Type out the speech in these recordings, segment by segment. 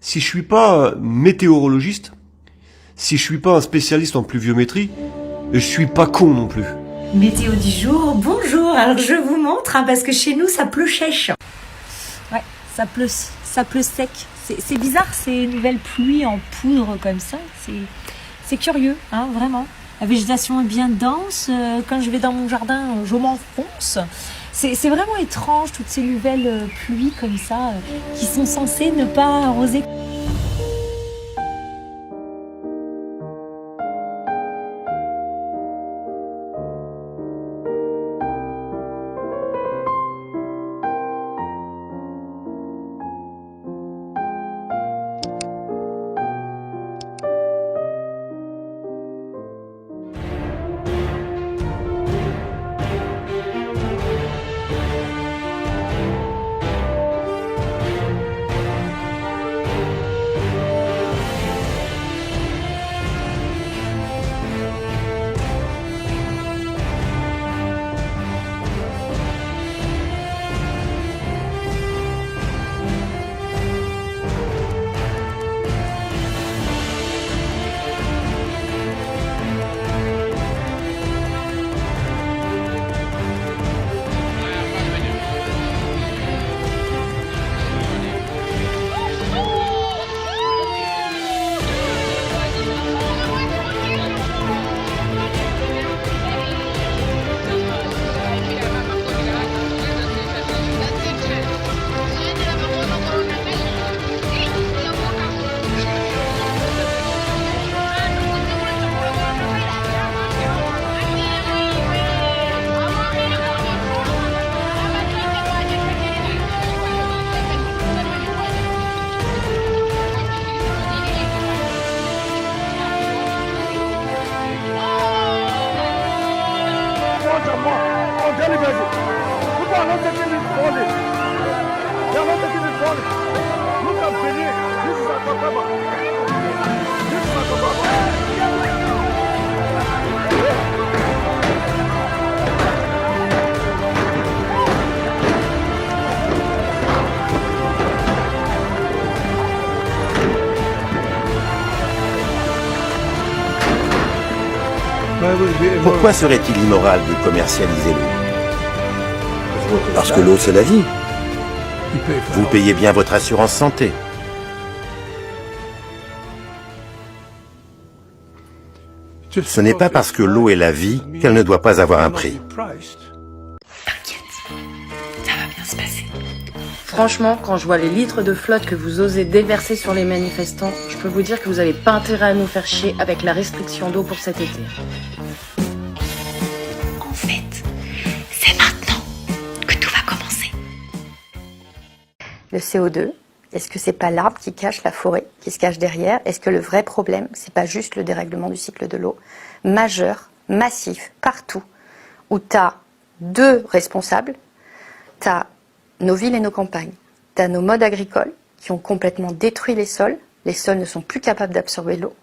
si je suis pas météorologiste, si je suis pas un spécialiste en pluviométrie, je suis pas con non plus. Météo du jour, bonjour. Alors je vous montre, parce que chez nous ça pleut chèche. Ouais, ça pleut sec. C'est bizarre ces nouvelles pluies en poudre comme ça. C'est curieux, vraiment. La végétation est bien dense. Quand je vais dans mon jardin, je m'enfonce. C'est vraiment étrange toutes ces nouvelles pluies comme ça qui sont censées ne pas arroser. Pourquoi serait-il immoral de commercialiser l'eau? Parce que l'eau, c'est la vie. Vous payez bien votre assurance santé. Ce n'est pas parce que l'eau est la vie qu'elle ne doit pas avoir un prix. T'inquiète, ça va bien se passer. Franchement, quand je vois les litres de flotte que vous osez déverser sur les manifestants, je peux vous dire que vous n'avez pas intérêt à nous faire chier avec la restriction d'eau pour cet été. En fait, c'est maintenant que tout va commencer. Le CO2, est-ce que c'est pas l'arbre qui cache la forêt, qui se cache derrière? Est-ce que le vrai problème, c'est pas juste le dérèglement du cycle de l'eau, majeur, massif, partout, où t'as deux responsables, t'as nos villes et nos campagnes, t'as nos modes agricoles qui ont complètement détruit les sols ne sont plus capables d'absorber l'eau,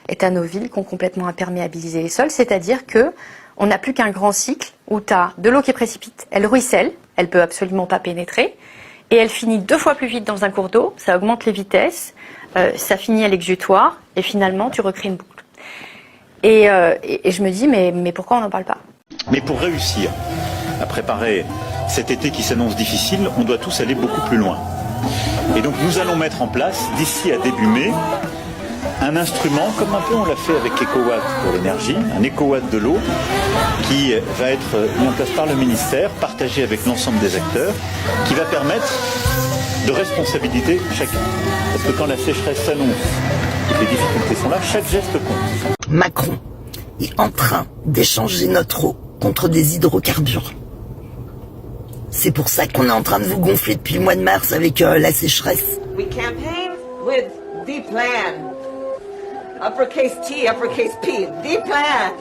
et t'as nos villes qui ont complètement imperméabilisé les sols, c'est-à-dire que on n'a plus qu'un grand cycle où t'as de l'eau qui précipite, elle ruisselle, elle peut absolument pas pénétrer, et elle finit 2 fois plus vite dans un cours d'eau, ça augmente les vitesses, ça finit à l'exutoire, et finalement tu recrées une boucle. Et je me dis, mais pourquoi on n'en parle pas? Mais pour réussir à préparer cet été qui s'annonce difficile, on doit tous aller beaucoup plus loin. Et donc nous allons mettre en place, d'ici à début mai, un instrument, comme un peu on l'a fait avec EcoWatt pour l'énergie, un EcoWatt de l'eau, qui va être mis en place par le ministère, partagé avec l'ensemble des acteurs, qui va permettre de responsabiliser chacun. Parce que quand la sécheresse s'annonce et que les difficultés sont là, chaque geste compte. Macron est en train d'échanger notre eau contre des hydrocarbures. C'est pour ça qu'on est en train de vous gonfler depuis le mois de mars avec la sécheresse. We campaign with the plan. Uppercase T, uppercase P, the plan.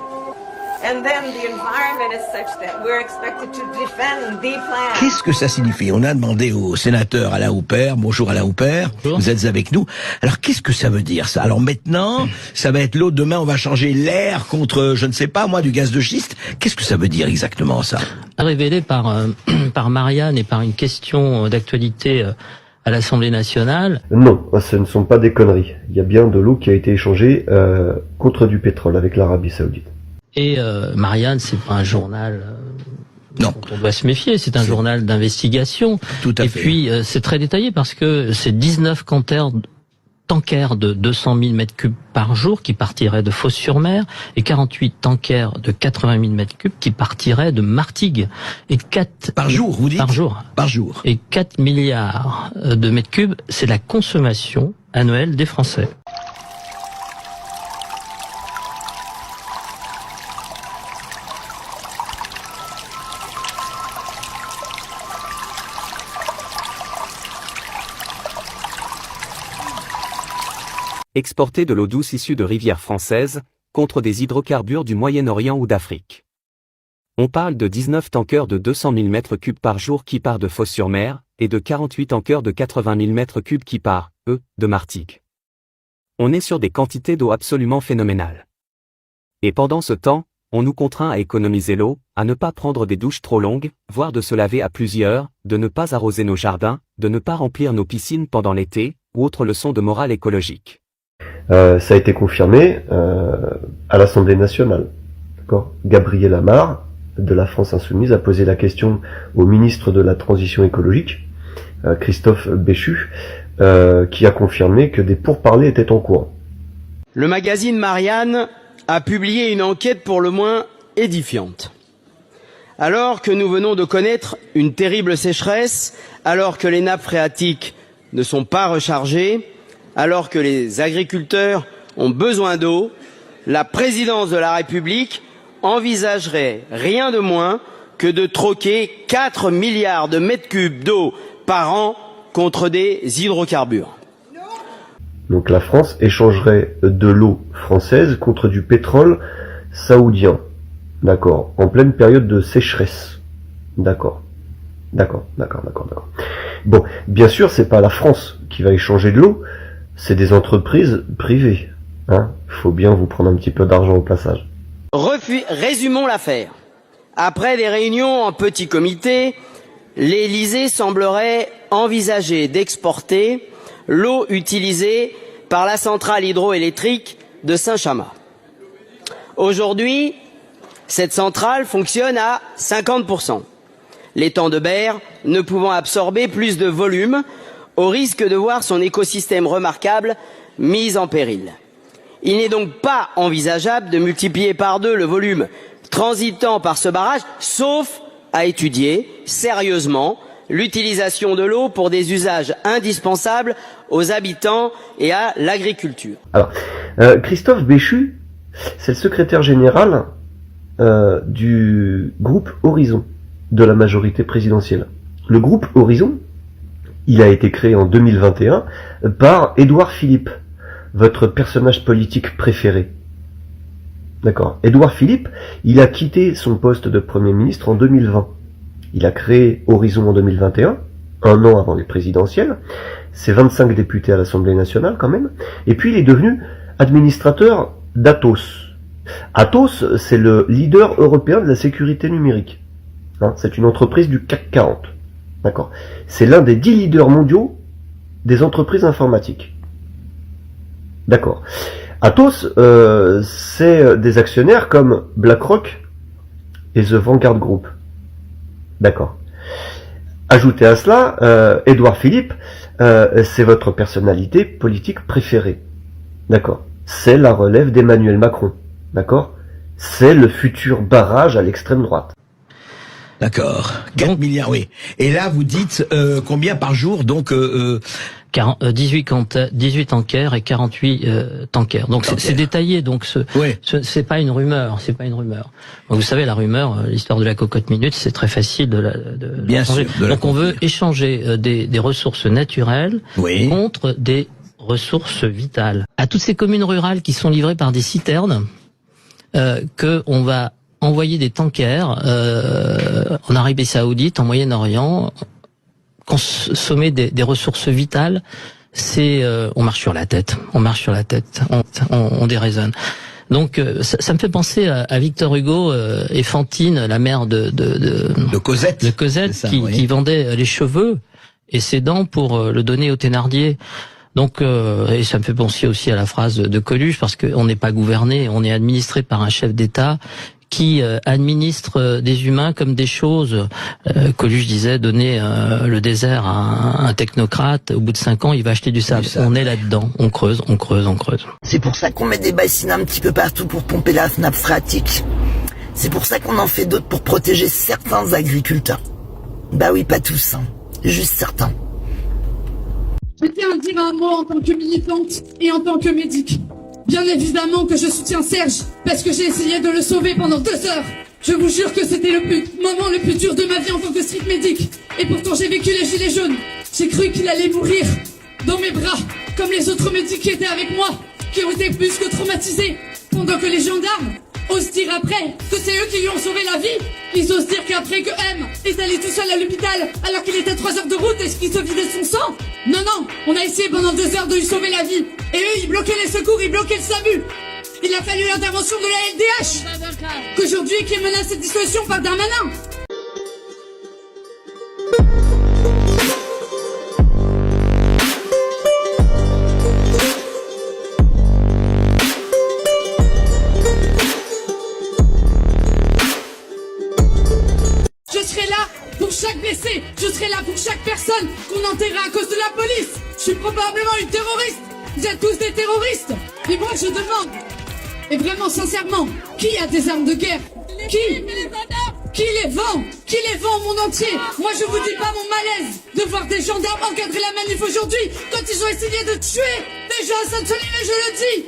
And then the environment is such that we're expected to defend the plan. Qu'est-ce que ça signifie? On a demandé au sénateur Alain Houpert, bonjour Alain Houpert, vous êtes avec nous. Alors qu'est-ce que ça veut dire ça? Alors maintenant, ça va être l'eau, demain on va changer l'air contre, je ne sais pas moi, du gaz de schiste. Qu'est-ce que ça veut dire exactement ça? Révélé par Marianne et par une question d'actualité à l'Assemblée nationale. Non, ce ne sont pas des conneries. Il y a bien de l'eau qui a été échangée contre du pétrole avec l'Arabie Saoudite. Et Marianne, c'est pas un journal non, dont on doit se méfier, c'est un journal d'investigation. Tout à et fait. Et puis c'est très détaillé parce que c'est 19 tankers de 200 000 mètres cubes par jour qui partiraient de Fos-sur-Mer et 48 tankers de 80 000 mètres cubes qui partiraient de Martigues. Et 4 par jour, vous dites? Par jour. Par jour. Et 4 milliards de mètres cubes, c'est la consommation annuelle des Français. Exporter de l'eau douce issue de rivières françaises, contre des hydrocarbures du Moyen-Orient ou d'Afrique. On parle de 19 tankers de 200 000 mètres cubes par jour qui partent de Fos-sur-Mer, et de 48 tankers de 80 000 mètres cubes qui partent, eux, de Martigues. On est sur des quantités d'eau absolument phénoménales. Et pendant ce temps, on nous contraint à économiser l'eau, à ne pas prendre des douches trop longues, voire de se laver à plusieurs, de ne pas arroser nos jardins, de ne pas remplir nos piscines pendant l'été, ou autre leçon de morale écologique. Ça a été confirmé à l'Assemblée nationale. D'accord. Gabriel Amar, de la France Insoumise, a posé la question au ministre de la Transition écologique, Christophe Béchu, qui a confirmé que des pourparlers étaient en cours. Le magazine Marianne a publié une enquête pour le moins édifiante. Alors que nous venons de connaître une terrible sécheresse, alors que les nappes phréatiques ne sont pas rechargées, alors que les agriculteurs ont besoin d'eau, la présidence de la République envisagerait rien de moins que de troquer 4 milliards de mètres cubes d'eau par an contre des hydrocarbures. Donc la France échangerait de l'eau française contre du pétrole saoudien. D'accord. En pleine période de sécheresse. D'accord. D'accord. Bon, bien sûr, c'est pas la France qui va échanger de l'eau, c'est des entreprises privées. Hein. Faut bien vous prendre un petit peu d'argent au passage. Résumons l'affaire. Après des réunions en petit comité, l'Élysée semblerait envisager d'exporter l'eau utilisée par la centrale hydroélectrique de Saint-Chamas. Aujourd'hui, cette centrale fonctionne à 50%. L'étang de Berre ne pouvant absorber plus de volume, au risque de voir son écosystème remarquable mis en péril. Il n'est donc pas envisageable de multiplier par 2 le volume transitant par ce barrage, sauf à étudier sérieusement l'utilisation de l'eau pour des usages indispensables aux habitants et à l'agriculture. Alors, Christophe Béchu, c'est le secrétaire général du groupe Horizon de la majorité présidentielle. Le groupe Horizon, il a été créé en 2021 par Édouard Philippe, votre personnage politique préféré. D'accord. Édouard Philippe, il a quitté son poste de Premier ministre en 2020. Il a créé Horizon en 2021, un an avant les présidentielles. C'est 25 députés à l'Assemblée nationale quand même. Et puis il est devenu administrateur d'Atos. Atos, c'est le leader européen de la sécurité numérique. Hein, c'est une entreprise du CAC 40. D'accord. C'est l'un des 10 leaders mondiaux des entreprises informatiques. D'accord. Atos, c'est des actionnaires comme BlackRock et The Vanguard Group. D'accord. Ajoutez à cela, Édouard Philippe, c'est votre personnalité politique préférée. D'accord. C'est la relève d'Emmanuel Macron. D'accord. C'est le futur barrage à l'extrême droite. D'accord. 4 milliards, oui. Et là, vous dites combien par jour? Donc 18 tankers et 48 tankers. Donc c'est détaillé. Donc c'est pas une rumeur. C'est pas une rumeur. Donc, vous savez, la rumeur, l'histoire de la cocotte minute, c'est très facile de bien sûr. Donc on veut échanger des ressources naturelles contre des ressources vitales. À toutes ces communes rurales qui sont livrées par des citernes, que on va envoyer des tankers en Arabie Saoudite, en Moyen-Orient, consommer des ressources vitales, c'est on marche sur la tête, on déraisonne. Donc ça me fait penser à Victor Hugo et Fantine, la mère de Cosette, qui vendait les cheveux et ses dents pour le donner aux Thénardier. Donc, et ça me fait penser aussi à la phrase de Coluche, parce qu'on n'est pas gouverné, on est administré par un chef d'État qui administre des humains comme des choses. Coluche disait donner le désert à un technocrate, au bout de 5 ans, il va acheter du sable. On est là-dedans, on creuse, on creuse, on creuse. C'est pour ça qu'on met des bassines un petit peu partout pour pomper la nappe phréatique. C'est pour ça qu'on en fait d'autres pour protéger certains agriculteurs. Bah oui, pas tous, hein. Juste certains. Je tiens à dire un mot en tant que militante et en tant que médic. Bien évidemment que je soutiens Serge, parce que j'ai essayé de le sauver pendant 2 heures. Je vous jure que c'était le moment le plus dur de ma vie en tant que street médic. Et pourtant j'ai vécu les gilets jaunes. J'ai cru qu'il allait mourir dans mes bras, comme les autres médics qui étaient avec moi, qui ont été plus que traumatisés. Pendant que les gendarmes osent dire après que c'est eux qui lui ont sauvé la vie. Ils osent dire qu'après que M est allé tout seul à l'hôpital alors qu'il était à 3 heures de route et qu'il se vidait son sang. Non, on a essayé pendant 2 heures de lui sauver la vie. Et eux, ils bloquaient les secours, ils bloquaient le SAMU. Il a fallu l'intervention de la LDH, qu'aujourd'hui qui est menacée de dissolution par Darmanin. Je serai là pour chaque blessé, je serai là pour chaque personne qu'on enterra à cause de la police. Je suis probablement une terroriste. Vous êtes tous des terroristes. Et moi je demande, et vraiment sincèrement, qui a des armes de guerre? Qui les vend? Qui les vend au monde entier? Moi je vous dis pas mon malaise de voir des gendarmes encadrer la manif aujourd'hui quand ils ont essayé de tuer des gens à Sainte-Soline, et je le dis.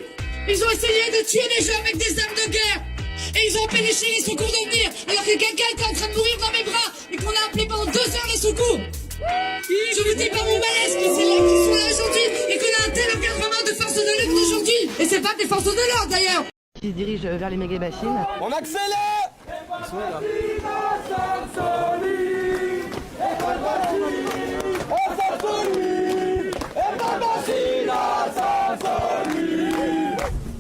Ils ont essayé de tuer des gens avec des armes de guerre. Et ils ont empêché les secours de venir alors que quelqu'un était en train de mourir dans mes bras et qu'on a appelé pendant 2 heures les secours. Je vous dis pas mon malaise qui c'est là qui sont là aujourd'hui et qu'on a un tel encadrement de forces de l'ordre aujourd'hui. Et c'est pas des forces de l'ordre d'ailleurs. Qui se dirige vers les méga bassines. On accélère. Ils sont là.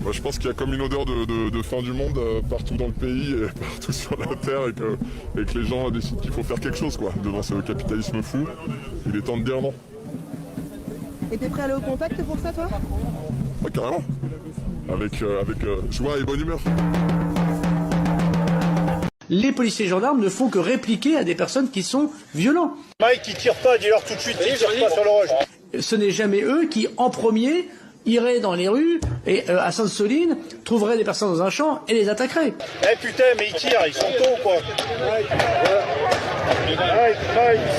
Moi, je pense qu'il y a comme une odeur de fin du monde partout dans le pays et partout sur la terre et que les gens décident qu'il faut faire quelque chose quoi. Devant ce capitalisme fou, il est temps de dire non. Et t'es prêt à aller au contact pour ça toi? Ouais, carrément. Avec joie et bonne humeur. Les policiers et gendarmes ne font que répliquer à des personnes qui sont violents. Mike, qui tire pas, dis-leur tout de suite, ils tirent pas sur le roche. Ce n'est jamais eux qui, en premier, iraient dans les rues et à Sainte-Soline, trouveraient des personnes dans un champ et les attaqueraient. Eh putain, mais ils tirent, ils sont tôt quoi. Mike,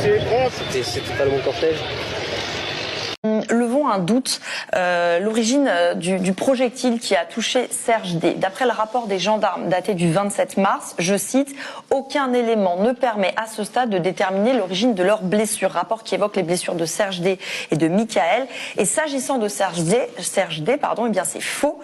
c'est grave. C'était pas le bon cortège. Levons un doute. L'origine du projectile qui a touché Serge D. D'après le rapport des gendarmes daté du 27 mars, je cite, « Aucun élément ne permet à ce stade de déterminer l'origine de leurs blessures ». Rapport qui évoque les blessures de Serge D. et de Michael. Et s'agissant de Serge D, eh bien c'est faux.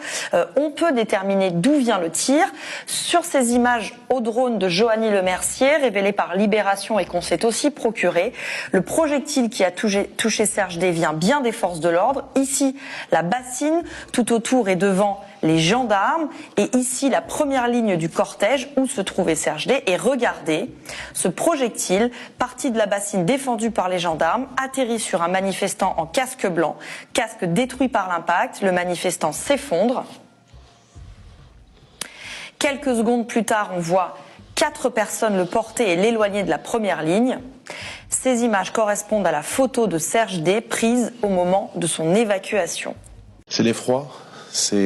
On peut déterminer d'où vient le tir. Sur ces images au drone de Johanny Le Mercier, révélées par Libération et qu'on s'est aussi procuré, le projectile qui a touché Serge D. vient bien des forces de l'ordre. Ici, la bassine, tout autour et devant les gendarmes, et ici la première ligne du cortège où se trouvait Serge D. Et regardez, ce projectile, parti de la bassine défendue par les gendarmes, atterrit sur un manifestant en casque blanc, casque détruit par l'impact, le manifestant s'effondre. Quelques secondes plus tard, on voit 4 personnes le porter et l'éloigner de la première ligne. Ces images correspondent à la photo de Serge D. prise au moment de son évacuation. C'est l'effroi. Moi,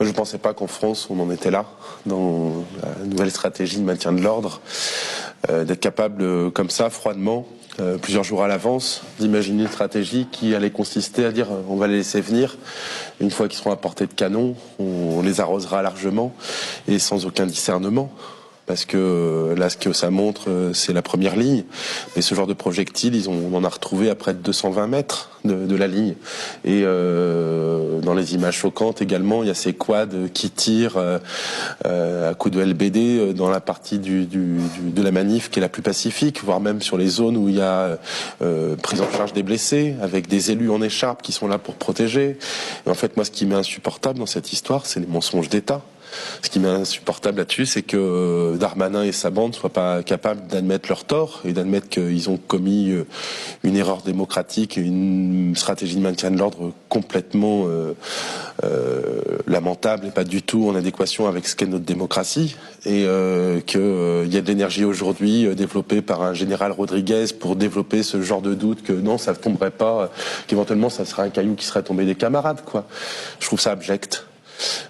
je ne pensais pas qu'en France, on en était là, dans la nouvelle stratégie de maintien de l'ordre, d'être capable, comme ça, froidement, plusieurs jours à l'avance, d'imaginer une stratégie qui allait consister à dire on va les laisser venir. Une fois qu'ils seront à portée de canon, on les arrosera largement et sans aucun discernement. Parce que là, ce que ça montre, c'est la première ligne. Mais ce genre de projectile, on en a retrouvé à près de 220 mètres de la ligne. Et dans les images choquantes également, il y a ces quads qui tirent à coups de LBD dans la partie de la manif qui est la plus pacifique, voire même sur les zones où il y a prise en charge des blessés, avec des élus en écharpe qui sont là pour protéger. Et en fait, moi, ce qui m'est insupportable dans cette histoire, c'est les mensonges d'État. Ce qui m'est insupportable là-dessus, c'est que Darmanin et sa bande soient pas capables d'admettre leur tort et d'admettre qu'ils ont commis une erreur démocratique, une stratégie de maintien de l'ordre complètement lamentable et pas du tout en adéquation avec ce qu'est notre démocratie, et qu'il y a de l'énergie aujourd'hui développée par un général Rodriguez pour développer ce genre de doute que non, ça ne tomberait pas, qu'éventuellement ça serait un caillou qui serait tombé des camarades, quoi. Je trouve ça abject.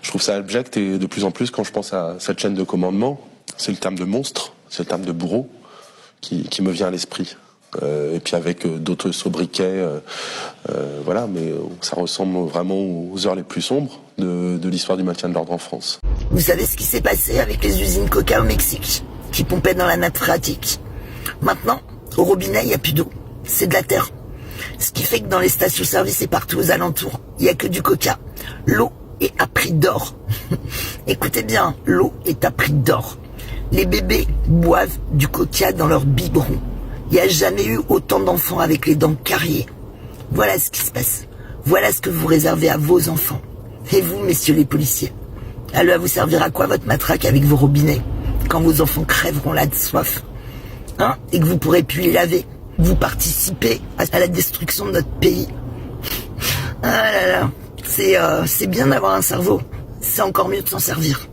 Je trouve ça abject, et de plus en plus quand je pense à cette chaîne de commandement, c'est le terme de monstre, c'est le terme de bourreau qui me vient à l'esprit. Et puis avec d'autres sobriquets, voilà, mais ça ressemble vraiment aux heures les plus sombres de l'histoire du maintien de l'ordre en France. Vous savez ce qui s'est passé avec les usines Coca au Mexique, qui pompaient dans la nappe phréatique? Maintenant, au robinet, il n'y a plus d'eau, c'est de la terre. Ce qui fait que dans les stations-service et partout aux alentours, il n'y a que du Coca. L'eau est à prix d'or. Écoutez bien, l'eau est à prix d'or. Les bébés boivent du Coca dans leur biberon. Il n'y a jamais eu autant d'enfants avec les dents carriées. Voilà ce qui se passe. Voilà ce que vous réservez à vos enfants. Et vous, messieurs les policiers, elle va vous servir à quoi votre matraque avec vos robinets, quand vos enfants crèveront là de soif, hein, et que vous pourrez plus les laver? Vous participez à la destruction de notre pays. Ah là là, c'est bien d'avoir un cerveau. C'est encore mieux de s'en servir.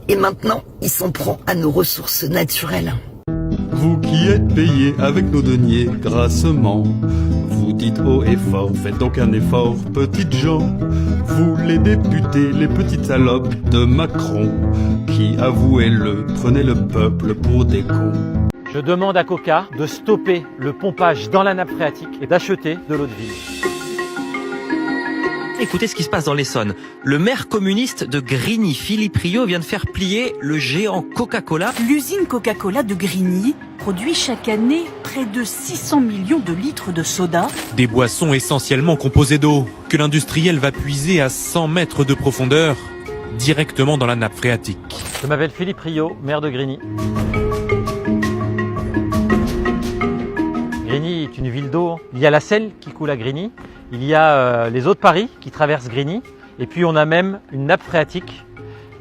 Et maintenant, il s'en prend à nos ressources naturelles. Vous qui êtes payés avec nos deniers grassement, vous dites haut et fort, faites donc un effort, petites gens. Vous les députés, les petites salopes de Macron, qui, avouez-le, prenez le peuple pour des cons. Je demande à Coca de stopper le pompage dans la nappe phréatique et d'acheter de l'eau de ville. Écoutez ce qui se passe dans l'Essonne. Le maire communiste de Grigny, Philippe Rio, vient de faire plier le géant Coca-Cola. L'usine Coca-Cola de Grigny produit chaque année près de 600 millions de litres de soda. Des boissons essentiellement composées d'eau, que l'industriel va puiser à 100 mètres de profondeur, directement dans la nappe phréatique. Je m'appelle Philippe Rio, maire de Grigny. Grigny est une ville d'eau. Il y a la Selle qui coule à Grigny. Il y a les eaux de Paris qui traversent Grigny, et puis on a même une nappe phréatique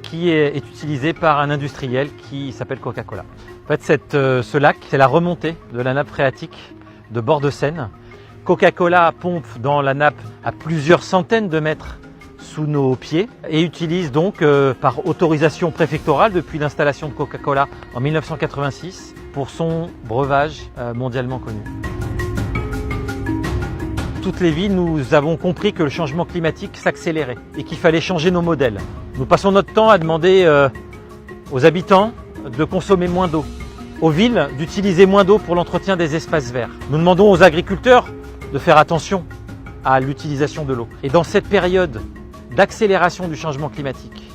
qui est utilisée par un industriel qui s'appelle Coca-Cola. En fait, ce lac, c'est la remontée de la nappe phréatique de bord de Seine. Coca-Cola pompe dans la nappe à plusieurs centaines de mètres sous nos pieds et utilise donc par autorisation préfectorale depuis l'installation de Coca-Cola en 1986 pour son breuvage mondialement connu. Toutes les villes, nous avons compris que le changement climatique s'accélérait et qu'il fallait changer nos modèles. Nous passons notre temps à demander aux habitants de consommer moins d'eau, aux villes d'utiliser moins d'eau pour l'entretien des espaces verts. Nous demandons aux agriculteurs de faire attention à l'utilisation de l'eau. Et dans cette période d'accélération du changement climatique,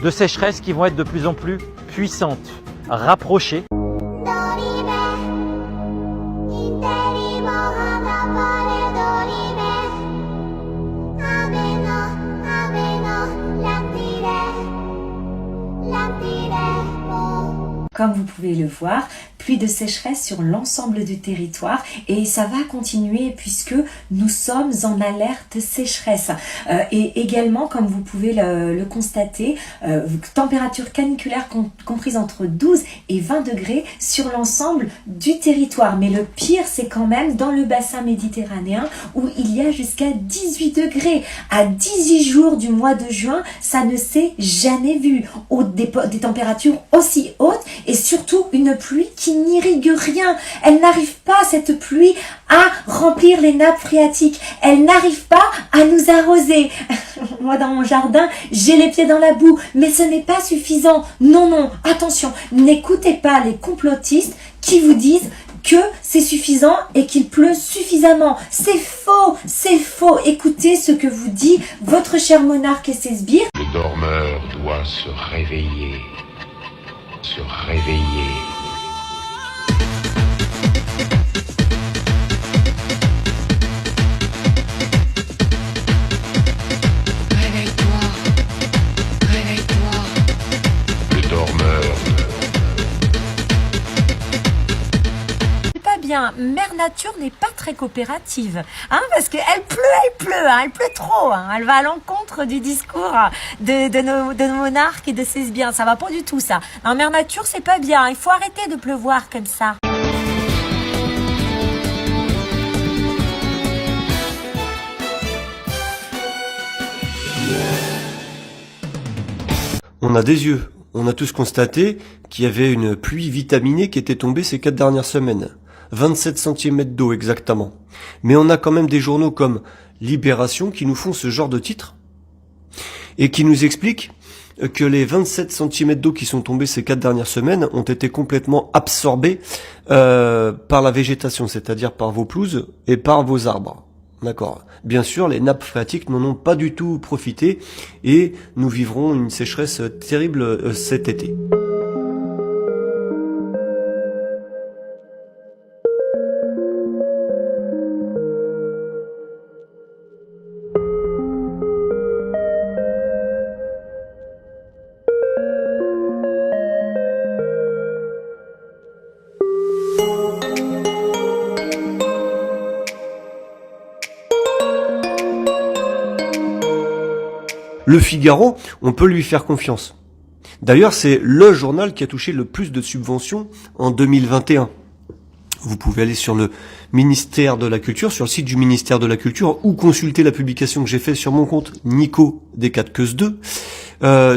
de sécheresses qui vont être de plus en plus puissantes, rapprochées, Comme vous pouvez le voir, pluie de sécheresse sur l'ensemble du territoire et ça va continuer puisque nous sommes en alerte sécheresse. Et également, comme vous pouvez le constater, température caniculaire comprise entre 12 et 20 degrés sur l'ensemble du territoire. Mais le pire, c'est quand même dans le bassin méditerranéen où il y a jusqu'à 18 degrés. À 18 jours du mois de juin, ça ne s'est jamais vu. Des températures aussi hautes et surtout une pluie qui n'irrigue rien. Elle n'arrive pas, cette pluie, à remplir les nappes phréatiques. Elle n'arrive pas à nous arroser. Moi, dans mon jardin, j'ai les pieds dans la boue, mais ce n'est pas suffisant. Non, non, attention, n'écoutez pas les complotistes qui vous disent que c'est suffisant et qu'il pleut suffisamment. C'est faux, c'est faux. Écoutez ce que vous dit votre cher monarque et ses sbires. Le dormeur doit se réveiller. Se réveiller. Réveille-toi. Réveille-toi. Le dormeur. Pas bien, merde. nature n'est pas très coopérative, hein, parce qu'elle pleut, hein, elle pleut trop, hein, elle va à l'encontre du discours de nos monarques et de ses biens, ça va pas du tout ça. Non, mère nature c'est pas bien, il faut arrêter de pleuvoir comme ça. On a des yeux. On a tous constaté qu'il y avait une pluie vitaminée qui était tombée ces 4 dernières semaines. 27 cm d'eau exactement. Mais on a quand même des journaux comme Libération qui nous font ce genre de titres et qui nous expliquent que les 27 cm d'eau qui sont tombés ces 4 dernières semaines ont été complètement absorbés par la végétation, c'est-à-dire par vos pelouses et par vos arbres. D'accord. Bien sûr, les nappes phréatiques n'en ont pas du tout profité et nous vivrons une sécheresse terrible cet été. Le Figaro, on peut lui faire confiance. D'ailleurs, c'est le journal qui a touché le plus de subventions en 2021. Vous pouvez aller sur le ministère de la Culture, sur le site du ministère de la Culture, ou consulter la publication que j'ai faite sur mon compte Nico des 4 queues 2,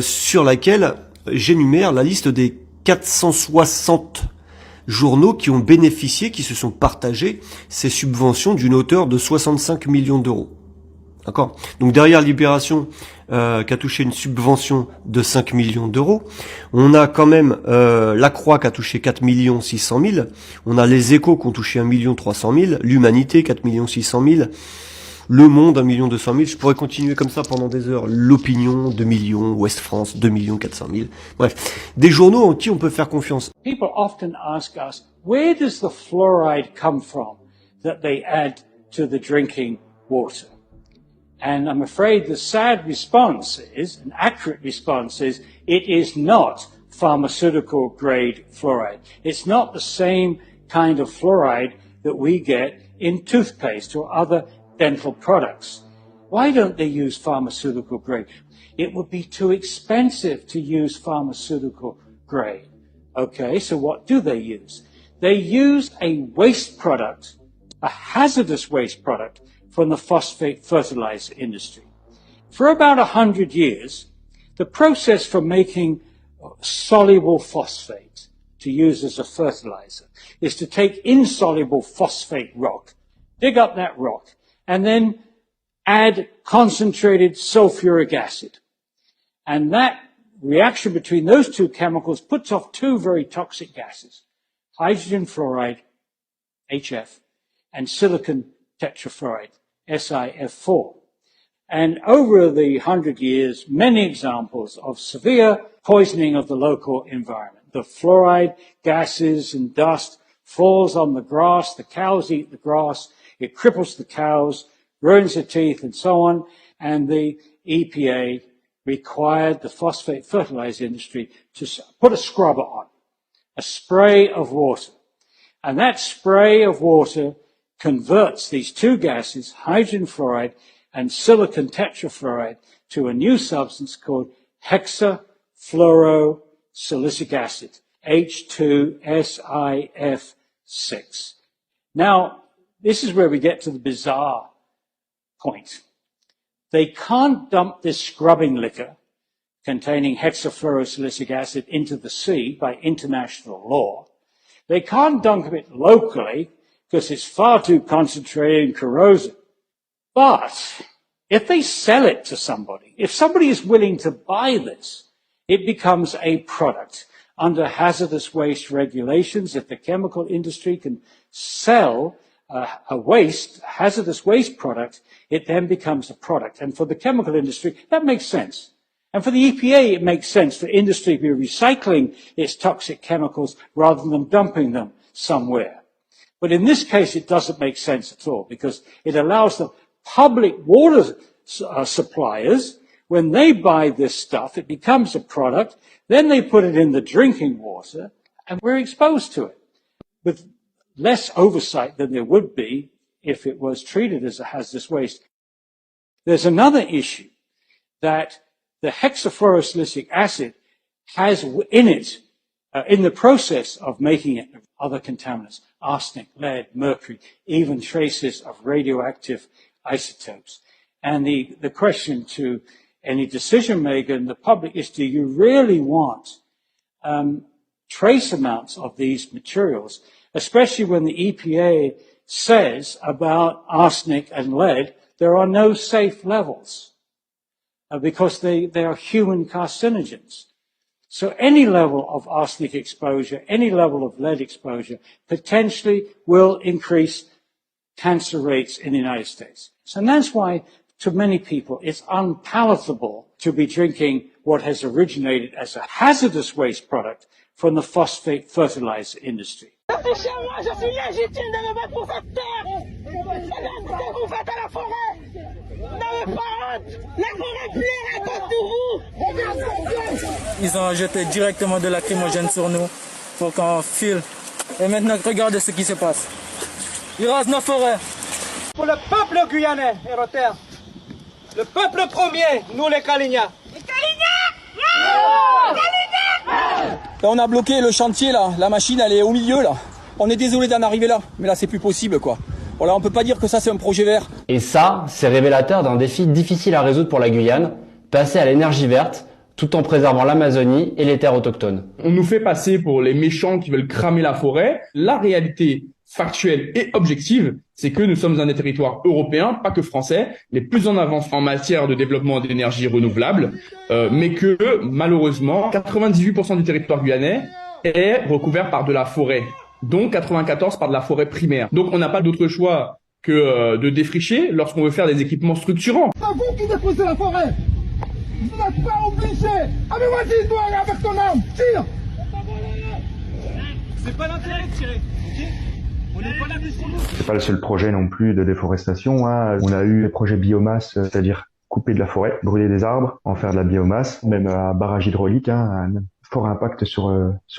sur laquelle j'énumère la liste des 460 journaux qui ont bénéficié, qui se sont partagés ces subventions d'une hauteur de 65 millions d'euros. D'accord. Donc derrière Libération, qui a touché une subvention de 5 millions d'euros, on a quand même La Croix qui a touché 4 600 000, on a Les Échos qui ont touché 1 300 000, l'Humanité 4 600 000, Le Monde 1 200 000, je pourrais continuer comme ça pendant des heures, L'Opinion 2 millions, Ouest France 2 400 000, bref, des journaux en qui on peut faire confiance. People often ask us, where does the fluoride come from that they add to the drinking water? And I'm afraid the sad response is, an accurate response is, it is not pharmaceutical grade fluoride. It's not the same kind of fluoride that we get in toothpaste or other dental products. Why don't they use pharmaceutical grade? It would be too expensive to use pharmaceutical grade. Okay, so what do they use? They use a waste product, a hazardous waste product, from the phosphate fertilizer industry. For about 100 years, the process for making soluble phosphate to use as a fertilizer is to take insoluble phosphate rock, dig up that rock, and then add concentrated sulfuric acid. And that reaction between those two chemicals puts off two very toxic gases, hydrogen fluoride, HF, and silicon tetrafluoride, SiF4. And over the 100 years, many examples of severe poisoning of the local environment. The fluoride gases and dust falls on the grass, the cows eat the grass, it cripples the cows, ruins the teeth and so on, and the EPA required the phosphate fertilizer industry to put a scrubber on, a spray of water. And that spray of water converts these two gases, hydrogen fluoride and silicon tetrafluoride, to a new substance called hexafluorosilicic acid, H2SiF6. Now, this is where we get to the bizarre point. They can't dump this scrubbing liquor containing hexafluorosilicic acid into the sea by international law. They can't dump it locally because it's far too concentrated and corrosive. But if they sell it to somebody, if somebody is willing to buy this, it becomes a product under hazardous waste regulations. If the chemical industry can sell a hazardous waste product, it then becomes a product. And for the chemical industry, that makes sense. And for the EPA, it makes sense for industry to be recycling its toxic chemicals rather than dumping them somewhere. But in this case, it doesn't make sense at all because it allows the public water suppliers, when they buy this stuff, it becomes a product, then they put it in the drinking water, and we're exposed to it. With less oversight than there would be if it was treated as a hazardous waste. There's another issue that the hexafluorosilicic acid has in it, in the process of making it, other contaminants, arsenic, lead, mercury, even traces of radioactive isotopes. And the question to any decision maker in the public is, do you really want trace amounts of these materials, especially when the EPA says about arsenic and lead, there are no safe levels because they are human carcinogens. So any level of arsenic exposure, any level of lead exposure potentially will increase cancer rates in the United States. And that's why to many people it's unpalatable to be drinking what has originated as a hazardous waste product from the phosphate fertilizer industry. Je suis chez moi, je suis légitime de me battre pour cette terre. Regarde ce que vous faites à la forêt. Vous n'avez pas honte. La forêt pleure à cause de vous. Ils ont jeté directement de lacrymogène sur nous pour qu'on file. Et maintenant, regardez ce qui se passe. Ils rasent nos forêts. Pour le peuple guyanais et nos terres. Le peuple premier, nous les Kalignaks. Les Kalignaks! Là, on a bloqué le chantier là, la machine elle est au milieu là. On est désolé d'en arriver là, mais là c'est plus possible quoi. Voilà, on peut pas dire que ça c'est un projet vert. Et ça, c'est révélateur d'un défi difficile à résoudre pour la Guyane, passer à l'énergie verte tout en préservant l'Amazonie et les terres autochtones. On nous fait passer pour les méchants qui veulent cramer la forêt. La réalité factuelle et objective, c'est que nous sommes un des territoires européens, pas que français, les plus en avance en matière de développement d'énergie renouvelable, mais que malheureusement 98% du territoire guyanais est recouvert par de la forêt, dont 94% par de la forêt primaire. Donc on n'a pas d'autre choix que de défricher lorsqu'on veut faire des équipements structurants. C'est vous qui déposez la forêt. Vous n'êtes pas obligé. Ah mais vas-y, toi, avec ton arme, tire. C'est pas l'intérêt de tirer, ok? C'est pas le seul projet non plus de déforestation. Hein. On a eu le projet biomasse, c'est-à-dire couper de la forêt, brûler des arbres, en faire de la biomasse, même un barrage hydraulique, hein, un fort impact sur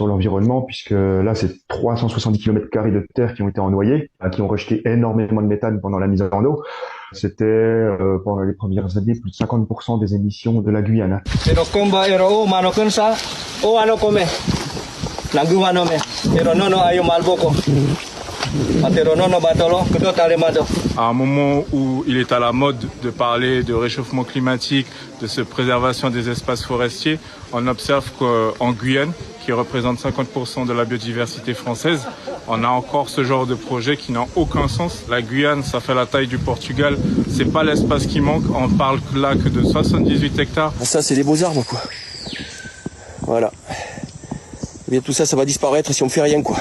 l'environnement, puisque là c'est 370 km² de terre qui ont été ennoyés, qui ont rejeté énormément de méthane pendant la mise en eau. C'était pendant les premières années plus de 50% des émissions de la Guyane. À un moment où il est à la mode de parler de réchauffement climatique, de préservation des espaces forestiers, on observe qu'en Guyane, qui représente 50% de la biodiversité française, on a encore ce genre de projet qui n'a aucun sens. La Guyane, ça fait la taille du Portugal, c'est pas l'espace qui manque, on parle là que de 78 hectares. Ça c'est des beaux arbres quoi. Voilà. Et bien tout ça, ça va disparaître si on fait rien quoi.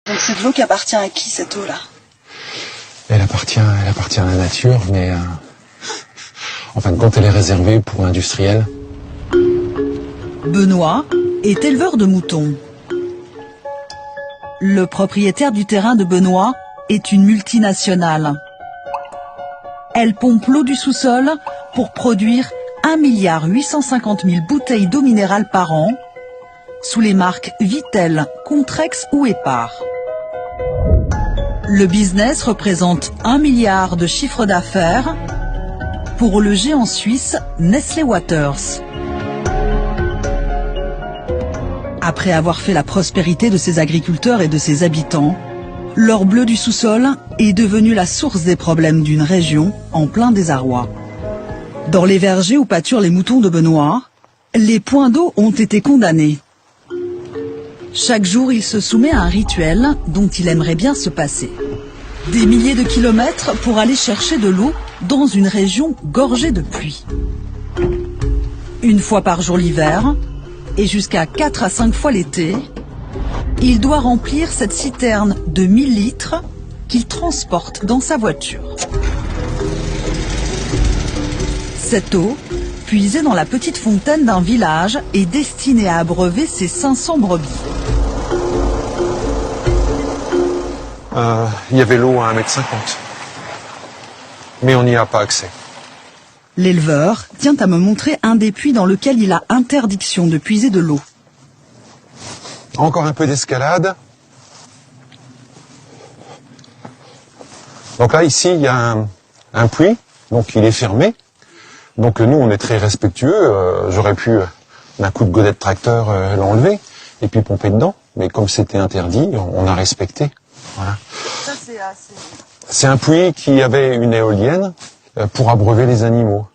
Donc c'est de l'eau qui appartient à qui, cette eau-là? Elle appartient à la nature, mais en fin de compte, elle est réservée pour l'industriel. Benoît est éleveur de moutons. Le propriétaire du terrain de Benoît est une multinationale. Elle pompe l'eau du sous-sol pour produire 1,850 milliard bouteilles d'eau minérale par an, sous les marques Vittel, Contrex ou Épar. Le business représente 1 milliard de chiffre d'affaires pour le géant suisse Nestlé Waters. Après avoir fait la prospérité de ses agriculteurs et de ses habitants, l'or bleu du sous-sol est devenu la source des problèmes d'une région en plein désarroi. Dans les vergers où pâturent les moutons de Benoît, les points d'eau ont été condamnés. Chaque jour, il se soumet à un rituel dont il aimerait bien se passer. Des milliers de kilomètres pour aller chercher de l'eau dans une région gorgée de pluie. Une fois par jour l'hiver, et jusqu'à 4 à 5 fois l'été, il doit remplir cette citerne de 1000 litres qu'il transporte dans sa voiture. Cette eau, puisée dans la petite fontaine d'un village, est destinée à abreuver ses 500 brebis. Il y avait l'eau à 1,50 m. mais on n'y a pas accès. L'éleveur tient à me montrer un des puits dans lequel il a interdiction de puiser de l'eau. Encore un peu d'escalade. Donc là, ici, il y a un puits, donc il est fermé. Donc nous, on est très respectueux. J'aurais pu, d'un coup de godet de tracteur, l'enlever et puis pomper dedans. Mais comme c'était interdit, on a respecté. Voilà. Ça, C'est un puits qui avait une éolienne pour abreuver les animaux.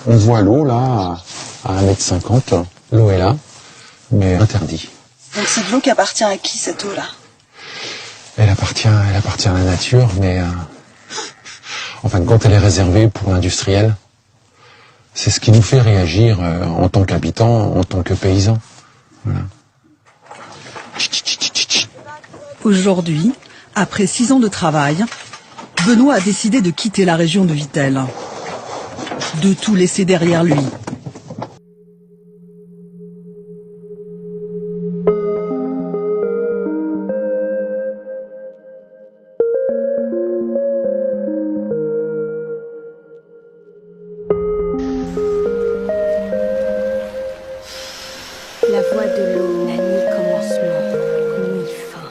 On voit l'eau là à 1,50 m. L'eau est là, mais interdit. Donc c'est de l'eau qui appartient à qui, cette eau-là? Elle appartient à la nature, mais en fin de compte, elle est réservée pour l'industriel. C'est ce qui nous fait réagir en tant qu'habitants, en tant que paysans. Voilà. Aujourd'hui, après 6 ans de travail, Benoît a décidé de quitter la région de Vittel. De tout laisser derrière lui. La voix de l'eau n'a ni commencement, ni fin.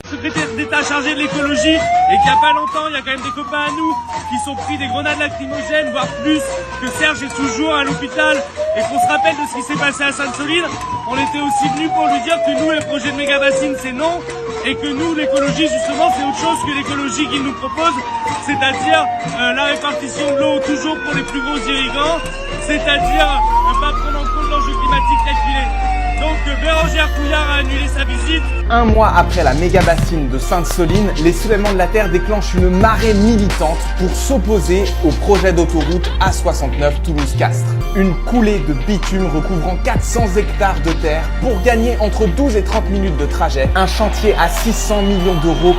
Secrétaire d'État chargé de l'écologie et qu'il n'y a pas longtemps, il y a quand même des copains à nous qui sont pris des grenades lacrymogènes, voire plus, que Serge est toujours à l'hôpital et qu'on se rappelle de ce qui s'est passé à Sainte-Soline. On était aussi venus pour lui dire que nous, les projets de méga-bassines, c'est non, et que nous, l'écologie, justement, c'est autre chose que l'écologie qu'il nous propose, c'est-à-dire la répartition de l'eau toujours pour les plus gros irrigants, c'est-à-dire pas prendre en compte l'enjeu climatique tel qu'il est. Donc Bérangère Couillard a annulé sa visite. Un mois après la méga-bassine de Sainte-Soline, les soulèvements de la Terre déclenchent une marée militante pour s'opposer au projet d'autoroute A69 Toulouse-Castres. Une coulée de bitume recouvrant 400 hectares de terre pour gagner entre 12 et 30 minutes de trajet. Un chantier à 600 millions d'euros